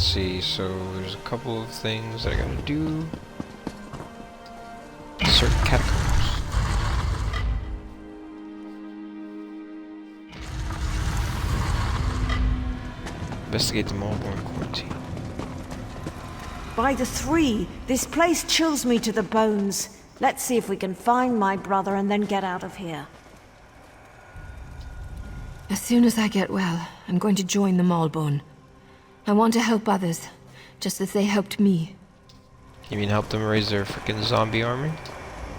Let's see, so there's a couple of things that I gotta do. Serk catacombs. Investigate the Maulborn quarantine. By the three, this place chills me to the bones. Let's see if we can find my brother and then get out of here. As soon as I get well, I'm going to join the Maulborn. I want to help others, just as they helped me. You mean help them raise their freaking zombie army?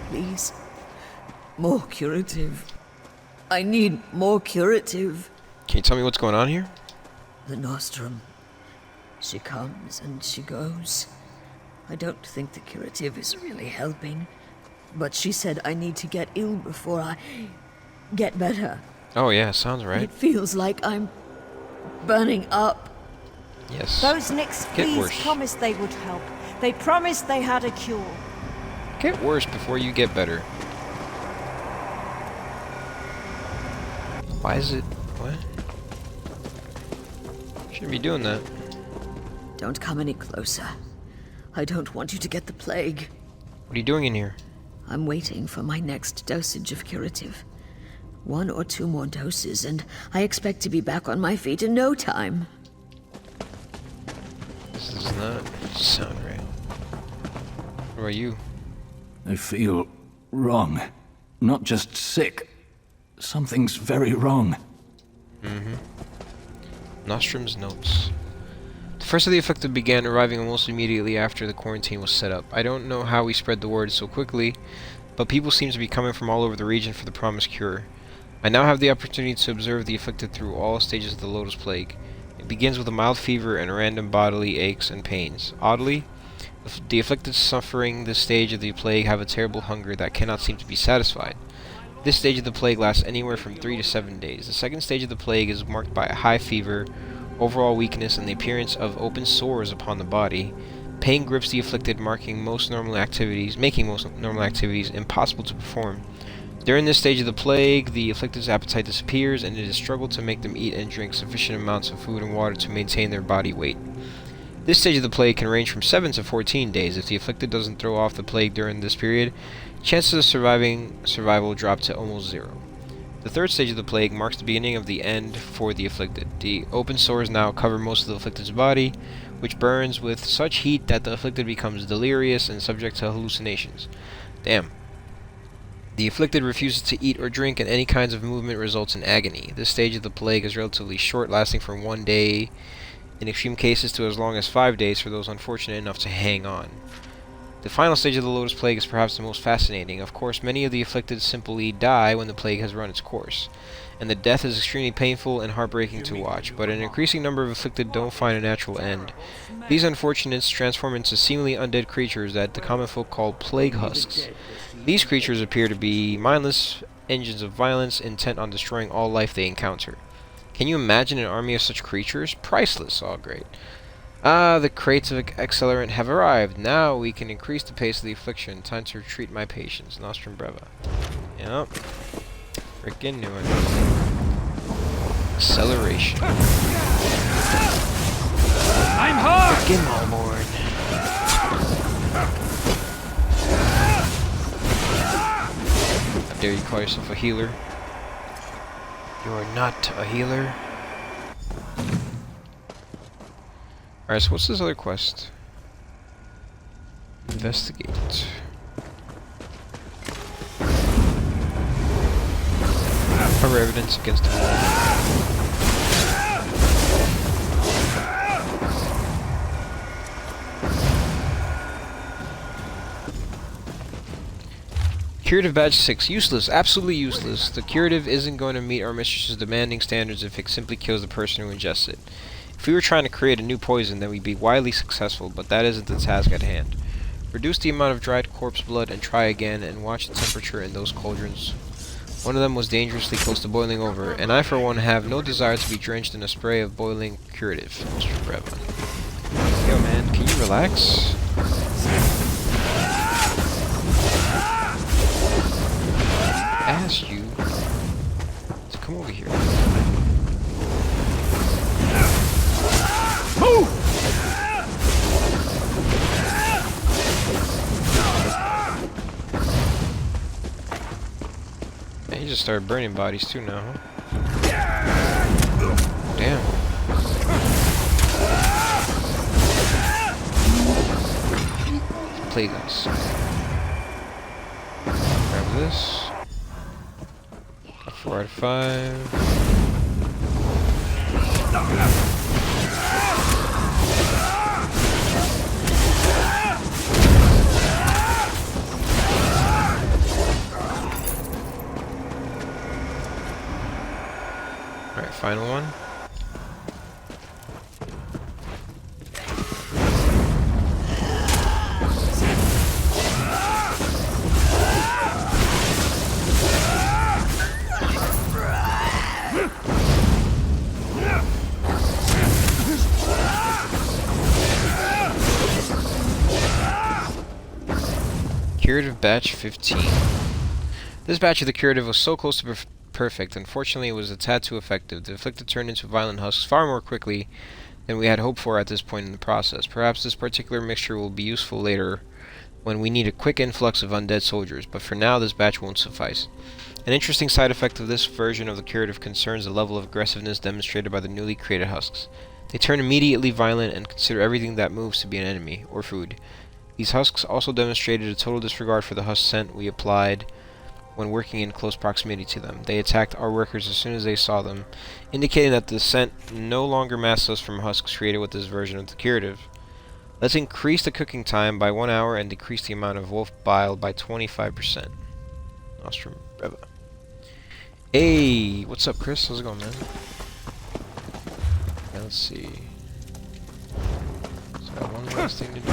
Please. More curative. I need more curative. Can you tell me what's going on here? The Nostrum. She comes and she goes. I don't think the curative is really helping. But she said I need to get ill before I get better. Oh yeah, sounds right. It feels like I'm burning up. Yes. Those Nyx Get please worse. promised they would help. They promised they had a cure. Get worse before you get better. Why is it... what? Shouldn't be doing that. Don't come any closer. I don't want you to get the plague. What are you doing in here? I'm waiting for my next dosage of curative. 1 or 2 more doses, and I expect to be back on my feet in no time. This does not sound right. What about you? I feel wrong. Not just sick. Something's very wrong. Nostrum's notes. The first of the afflicted began arriving almost immediately after the quarantine was set up. I don't know how we spread the word so quickly, but people seem to be coming from all over the region for the promised cure. I now have the opportunity to observe the afflicted through all stages of the Llodos Plague. It begins with a mild fever and random bodily aches and pains. Oddly, the afflicted suffering this stage of the plague have a terrible hunger that cannot seem to be satisfied. This stage of the plague lasts anywhere from 3 to 7 days. The second stage of the plague is marked by a high fever, overall weakness, and the appearance of open sores upon the body. Pain grips the afflicted, making most normal activities impossible to perform. During this stage of the plague, the afflicted's appetite disappears, and it is a struggle to make them eat and drink sufficient amounts of food and water to maintain their body weight. This stage of the plague can range from 7 to 14 days. If the afflicted doesn't throw off the plague during this period, chances of survival drop to almost 0. The third stage of the plague marks the beginning of the end for the afflicted. The open sores now cover most of the afflicted's body, which burns with such heat that the afflicted becomes delirious and subject to hallucinations. Damn. The afflicted refuses to eat or drink, and any kinds of movement results in agony. This stage of the plague is relatively short, lasting from 1 day, in extreme cases to as long as 5 days for those unfortunate enough to hang on. The final stage of the Llodos Plague is perhaps the most fascinating. Of course, many of the afflicted simply die when the plague has run its course, and the death is extremely painful and heartbreaking to watch, but an increasing number of afflicted don't find a natural end. These unfortunates transform into seemingly undead creatures that the common folk call plague husks. These creatures appear to be mindless engines of violence, intent on destroying all life they encounter. Can you imagine an army of such creatures? Priceless. All great. Ah, the crates of accelerant have arrived. Now we can increase the pace of the affliction. Time to retreat my patience. Nostrum Breva. Yep. Frickin' knew it. Acceleration. I'm hard! Frickin' Maulborn. How dare you call yourself a healer? You are not a healer. Alright, so what's this other quest? Investigate. Cover evidence against the wall. Curative Badge 6. Useless. Absolutely useless. The curative isn't going to meet our mistress's demanding standards if it simply kills the person who ingests it. If we were trying to create a new poison, then we'd be widely successful, but that isn't the task at hand. Reduce the amount of dried corpse blood and try again, and watch the temperature in those cauldrons. One of them was dangerously close to boiling over, and I for one have no desire to be drenched in a spray of boiling curative. Mr. Breva. Yo man, can you relax? I asked you to come over here. Move! start burning bodies too now, huh? Damn. Plague us. Grab this. 4 out of 5. Alright, final one. Curative batch 15. This batch of the Curative was so close to perfect. Unfortunately, it was a tad too effective. The afflicted turned into violent husks far more quickly than we had hoped for at this point in the process. Perhaps this particular mixture will be useful later when we need a quick influx of undead soldiers, but for now this batch won't suffice. An interesting side effect of this version of the Curative concerns the level of aggressiveness demonstrated by the newly created husks. They turn immediately violent and consider everything that moves to be an enemy, or food. These husks also demonstrated a total disregard for the husk scent we applied when working in close proximity to them. They attacked our workers as soon as they saw them, indicating that the scent no longer masks us from husks created with this version of the Curative. Let's increase the cooking time by 1 hour and decrease the amount of wolf bile by 25%. Nostrum Breva. Hey, what's up, Chris? How's it going, man? Yeah, let's see. So I got one last thing to do.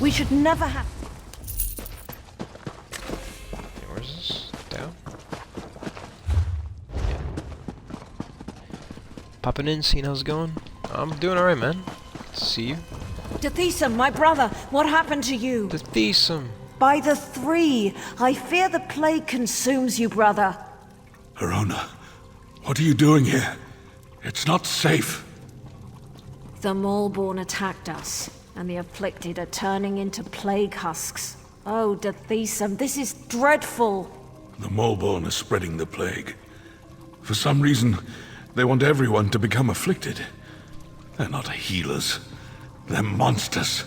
We should never have... Okay, where's this? Down? Yeah. Popping in, seeing how's it going? I'm doing alright, man. Good to see you. Deshaan, my brother, what happened to you? Deshaan! By the three, I fear the plague consumes you, brother. Aerona, what are you doing here? It's not safe. The Maulborn attacked us, and the afflicted are turning into plague husks. Oh, Deshaan, this is dreadful. The Maulborn are spreading the plague. For some reason, they want everyone to become afflicted. They're not healers. They're monsters.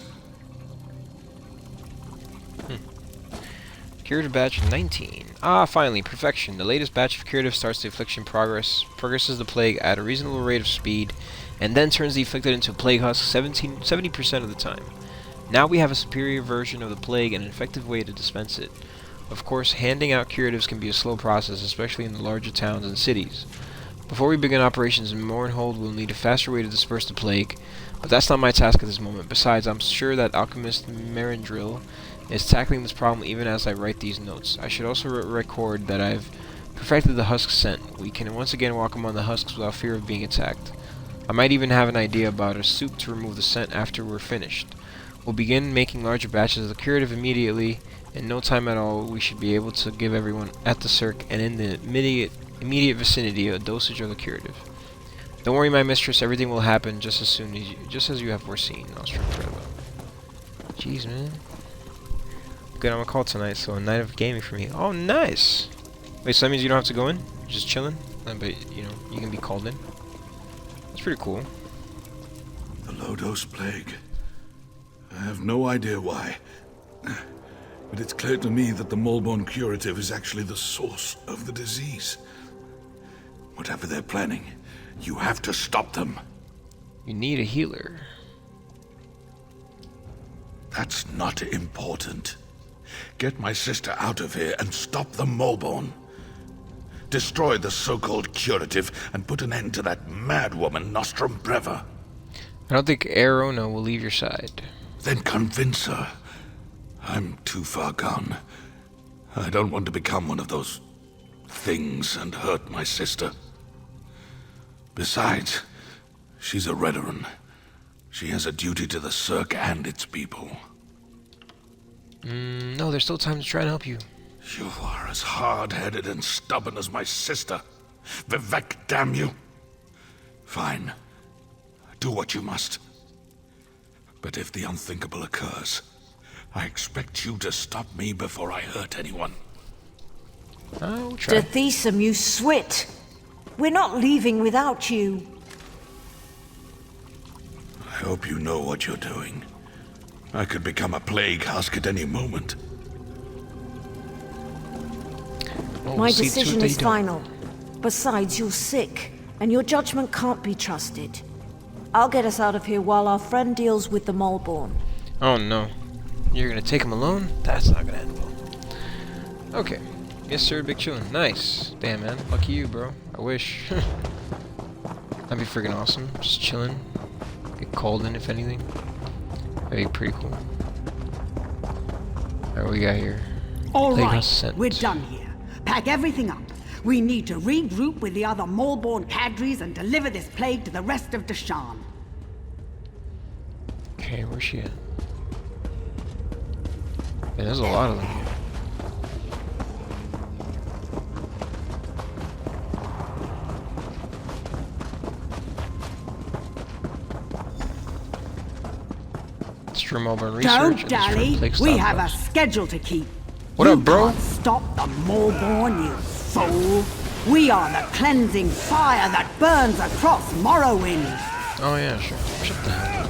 Curative batch 19. Ah, finally, perfection. The latest batch of Curative starts the affliction progresses the plague at a reasonable rate of speed, and then turns the afflicted into a plague husk 70% of the time. Now we have a superior version of the plague and an effective way to dispense it. Of course, handing out curatives can be a slow process, especially in the larger towns and cities. Before we begin operations in Mournhold, we'll need a faster way to disperse the plague, but that's not my task at this moment. Besides, I'm sure that Alchemist Merendril is tackling this problem even as I write these notes. I should also record that I've perfected the husk scent. We can once again walk among the husks without fear of being attacked. I might even have an idea about a soup to remove the scent after we're finished. We'll begin making larger batches of the Curative immediately. In no time at all, we should be able to give everyone at the Serk and in the immediate vicinity a dosage of the Curative. Don't worry, my mistress, everything will happen just as you have foreseen. Jeez, man. Good on a call tonight, so a night of gaming for me. Oh, nice! Wait, so that means you don't have to go in? You're just chilling? But, you know, you can be called in. That's pretty cool. The Llodos Plague. I have no idea why. But it's clear to me that the Maulborn Curative is actually the source of the disease. Whatever they're planning, you have to stop them. You need a healer. That's not important. Get my sister out of here and stop the Maulborn. Destroy the so-called Curative and put an end to that mad woman, Nostrum Breva. I don't think Aerona will leave your side. Then convince her. I'm too far gone. I don't want to become one of those things and hurt my sister. Besides, she's a Redoran. She has a duty to the Serk and its people. No, there's still time to try and help you. You are as hard-headed and stubborn as my sister. Vivek, damn you. Fine. Do what you must. But if the unthinkable occurs, I expect you to stop me before I hurt anyone. I'll try. Dethisum, you swit! We're not leaving without you. I hope you know what you're doing. I could become a plague husk at any moment. Oh, My see to it decision they is don't. final. Besides, you're sick, and your judgment can't be trusted. I'll get us out of here while our friend deals with the Maulborn. Oh no. You're gonna take him alone? That's not gonna end well. Okay. Yes sir, big chillin'. Nice. Damn man, lucky you bro. I wish. That'd be freaking awesome. Just chillin'. Get called in if anything. That'd be pretty cool. Alright, what we got here? All Plague right, Husk sent. we're done here. Pack everything up. We need to regroup with the other Maulborn cadres and deliver this plague to the rest of Deshaan. Okay, where's she at? Man, there's a lot of them here. Destroy Maulborn research. Don't and destroy dally. plague We have a stockpiles. schedule to keep. What up, bro? You can't stop the Maulborn, you fool. We are the cleansing fire that burns across Morrowind. Oh yeah, sure. Shut the hell up.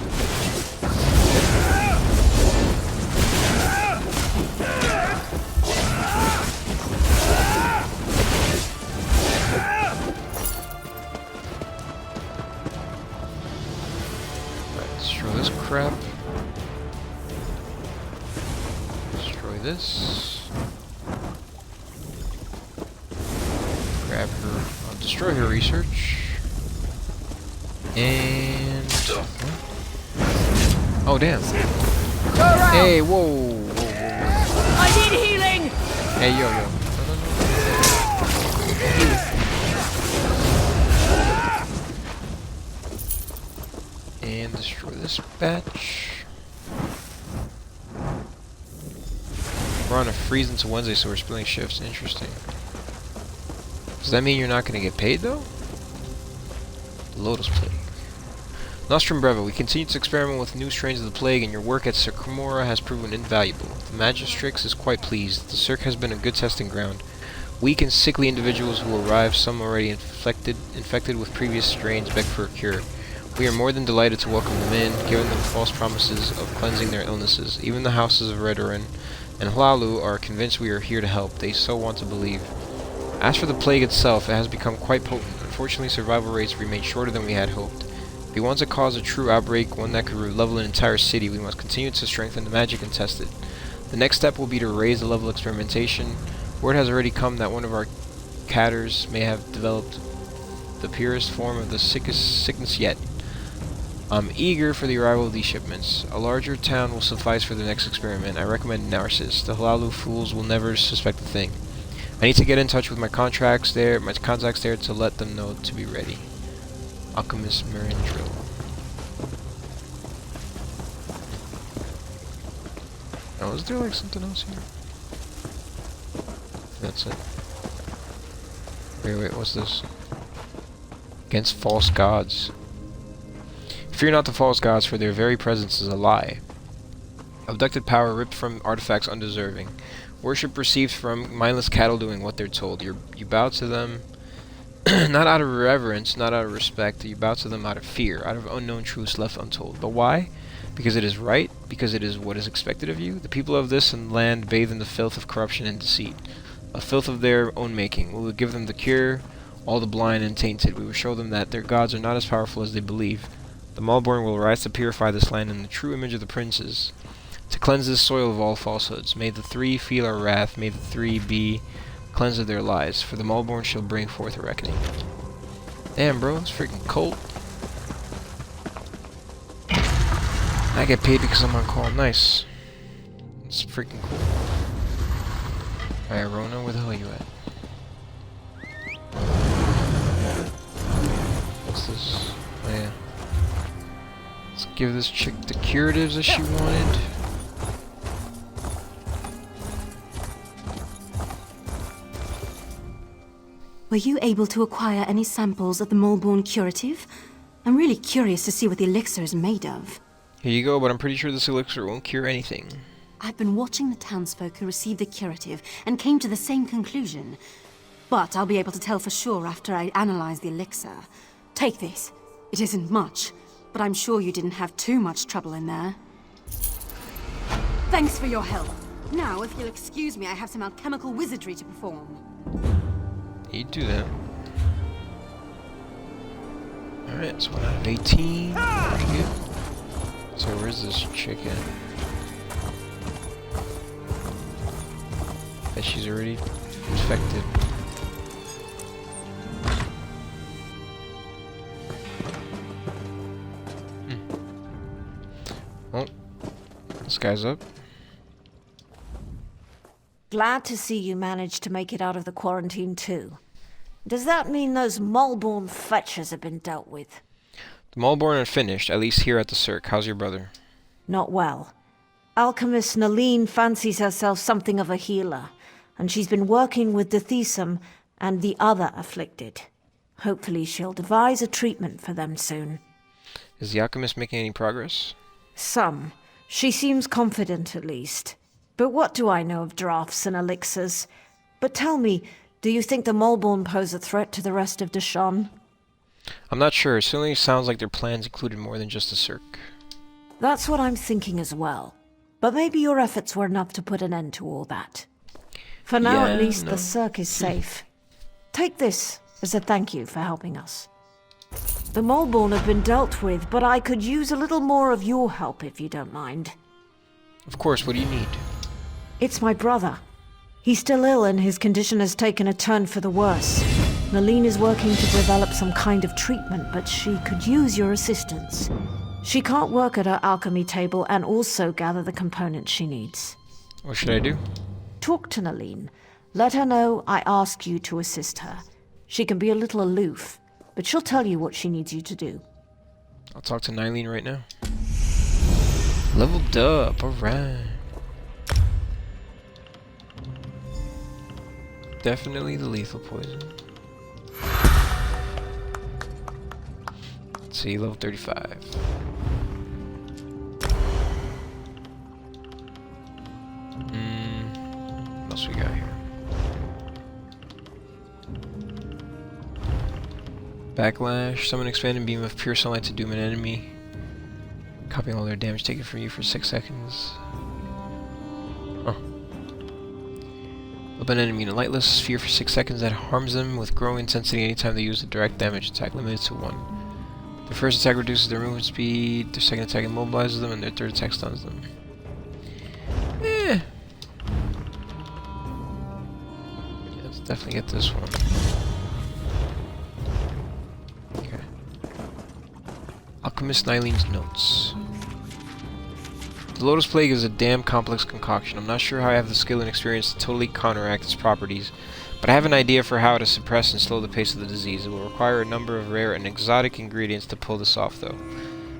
Right, destroy this crap. Destroy this. Grab her. I'll destroy her research. And oh damn! Hey, whoa, whoa, whoa, whoa! I need healing. Hey, yo, yo! No. And destroy this batch. We're on a freeze until Wednesday, so we're splitting shifts. Interesting. Does that mean you're not going to get paid though? Llodos Plague. Nostrum Breva, we continue to experiment with new strains of the plague, and your work at Serk has proven invaluable. The Magistrix is quite pleased. The Serk has been a good testing ground. Weak and sickly individuals who arrive, some already infected with previous strains, beg for a cure. We are more than delighted to welcome them in, giving them false promises of cleansing their illnesses. Even the houses of Redoran and Hlor are convinced we are here to help. They so want to believe. As for the plague itself, it has become quite potent. Unfortunately, survival rates remain shorter than we had hoped. If we want to cause a true outbreak, one that could level an entire city, we must continue to strengthen the magic and test it. The next step will be to raise the level of experimentation. Word has already come that one of our cadres may have developed the purest form of the sickness yet. I'm eager for the arrival of these shipments. A larger town will suffice for the next experiment. I recommend Narcissus. The Hlor fools will never suspect a thing. I need to get in touch with my contacts there to let them know to be ready. Alchemist Merindrill. Oh, is there like something else here? That's it. Wait, what's this? Against false gods. Fear not the false gods, for their very presence is a lie. Abducted power ripped from artifacts undeserving. Worship received from mindless cattle doing what they're told. You bow to them, not out of reverence, not out of respect. You bow to them out of fear, out of unknown truths left untold. But why? Because it is right? Because it is what is expected of you? The people of this land bathe in the filth of corruption and deceit, a filth of their own making. We will give them the cure, all the blind and tainted. We will show them that their gods are not as powerful as they believe. The Maulborn will rise to purify this land in the true image of the princes, to cleanse this soil of all falsehoods. May the three feel our wrath, may the three be cleansed of their lies, for the Maulborn shall bring forth a reckoning. Damn, bro, it's freaking cold. I get paid because I'm on call. Nice. It's freaking cool. Alright, Aerona, where the hell are you at? What's this? Oh, yeah. Let's give this chick the curatives that she wanted. Were you able to acquire any samples of the Maulborn Curative? I'm really curious to see what the elixir is made of. Here you go, but I'm pretty sure this elixir won't cure anything. I've been watching the townsfolk who received the curative and came to the same conclusion. But I'll be able to tell for sure after I analyze the elixir. Take this. It isn't much, but I'm sure you didn't have too much trouble in there. Thanks for your help. Now, if you'll excuse me, I have some alchemical wizardry to perform. You do that. Alright, so 1 out of 18. Pretty good. So where's this chick at? Bet she's already infected. Oh, this guy's up. Glad to see you managed to make it out of the quarantine too. Does that mean those Maulborn fetchers have been dealt with? The Maulborn are finished, at least here at the Serk. How's your brother? Not well. Alchemist Nilyne fancies herself something of a healer, and she's been working with Deshaan and the other afflicted. Hopefully she'll devise a treatment for them soon. Is the Alchemist making any progress? Some. She seems confident at least. But what do I know of drafts and elixirs? But tell me, do you think the Maulborn pose a threat to the rest of Deshaan? I'm not sure. It certainly sounds like their plans included more than just the Serk. That's what I'm thinking as well. But maybe your efforts were enough to put an end to all that. For now, at least, the Serk is safe. Take this as a thank you for helping us. The Maulborn have been dealt with, but I could use a little more of your help if you don't mind. Of course, what do you need? It's my brother. He's still ill and his condition has taken a turn for the worse. Nilyne is working to develop some kind of treatment, but she could use your assistance. She can't work at her alchemy table and also gather the components she needs. What should I do? Talk to Nilyne. Let her know I ask you to assist her. She can be a little aloof, but she'll tell you what she needs you to do. I'll talk to Nilyne right now. Leveled up, alright. Definitely the lethal poison. Let's see, level 35. What else we got here? Backlash. Summon expanded beam of pure sunlight to doom an enemy. Copying all their damage taken from you for 6 seconds. Oh. Up an enemy in a lightless sphere for 6 seconds that harms them with growing intensity anytime they use a direct damage attack, limited to 1. Their first attack reduces their movement speed, their second attack immobilizes them, and their third attack stuns them. Yeah, let's definitely get this one. Okay. Alchemist Nilyne's notes. The Llodos Plague is a damn complex concoction. I'm not sure how I have the skill and experience to totally counteract its properties, but I have an idea for how to suppress and slow the pace of the disease. It will require a number of rare and exotic ingredients to pull this off, though.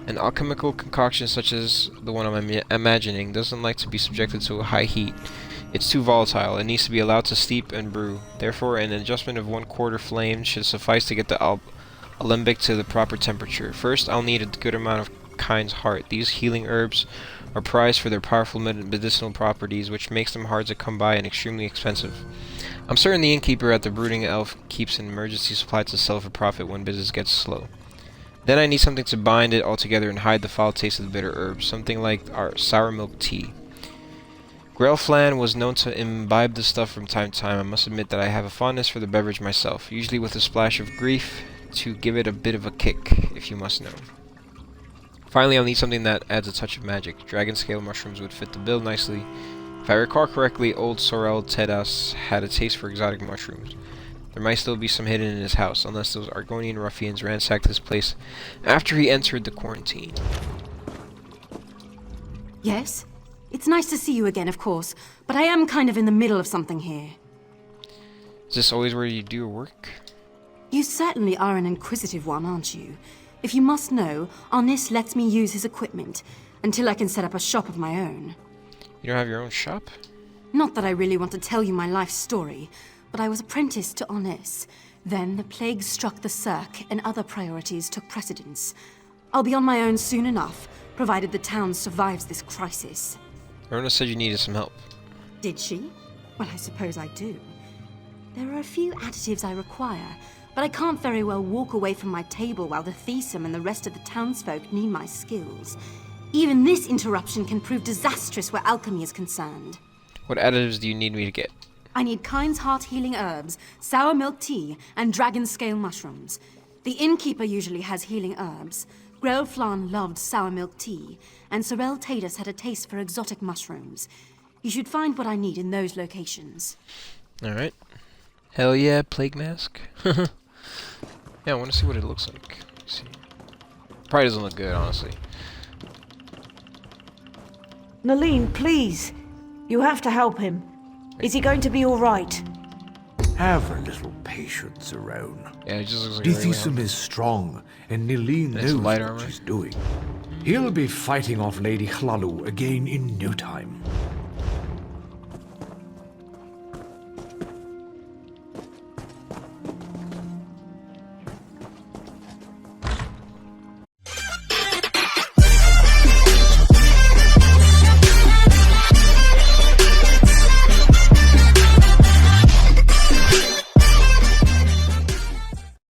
An alchemical concoction such as the one I'm imagining doesn't like to be subjected to a high heat. It's too volatile. It needs to be allowed to steep and brew. Therefore, an adjustment of 1/4 flame should suffice to get the alembic to the proper temperature. First, I'll need a good amount of Kind's Heart. These healing herbs are prized for their powerful medicinal properties, which makes them hard to come by and extremely expensive. I'm certain the innkeeper at the Brooding Elf keeps an emergency supply to sell for profit when business gets slow. Then I need something to bind it all together and hide the foul taste of the bitter herbs, something like our sour milk tea. Grelflan was known to imbibe the stuff from time to time. I must admit that I have a fondness for the beverage myself, usually with a splash of grief to give it a bit of a kick, if you must know. Finally, I'll need something that adds a touch of magic. Dragon scale mushrooms would fit the bill nicely. If I recall correctly, old Sorel Tedas had a taste for exotic mushrooms. There might still be some hidden in his house, unless those Argonian ruffians ransacked his place after he entered the quarantine. Yes? It's nice to see you again, of course, but I am kind of in the middle of something here. Is this always where you do your work? You certainly are an inquisitive one, aren't you? If you must know, Arnis lets me use his equipment, until I can set up a shop of my own. You don't have your own shop? Not that I really want to tell you my life story, but I was apprenticed to Arnis. Then the plague struck the Serk, and other priorities took precedence. I'll be on my own soon enough, provided the town survives this crisis. Aerona said you needed some help. Did she? Well, I suppose I do. There are a few additives I require, but I can't very well walk away from my table while the Thesim and the rest of the townsfolk need my skills. Even this interruption can prove disastrous where alchemy is concerned. What additives do you need me to get? I need Kind's Heart healing herbs, sour milk tea, and dragon scale mushrooms. The innkeeper usually has healing herbs. Grell Flan loved sour milk tea, and Sorel Tatus had a taste for exotic mushrooms. You should find what I need in those locations. Alright. Hell yeah, plague mask. Yeah, I want to see what it looks like. Let's see. Probably doesn't look good, honestly. Nilyne, please. You have to help him. Is he going to be alright? Have a little patience, Aerona. Yeah, it just looks like Deshaan is strong, and Nilyne knows light what armor. she's doing. He'll be fighting off Lady Hlalu again in no time.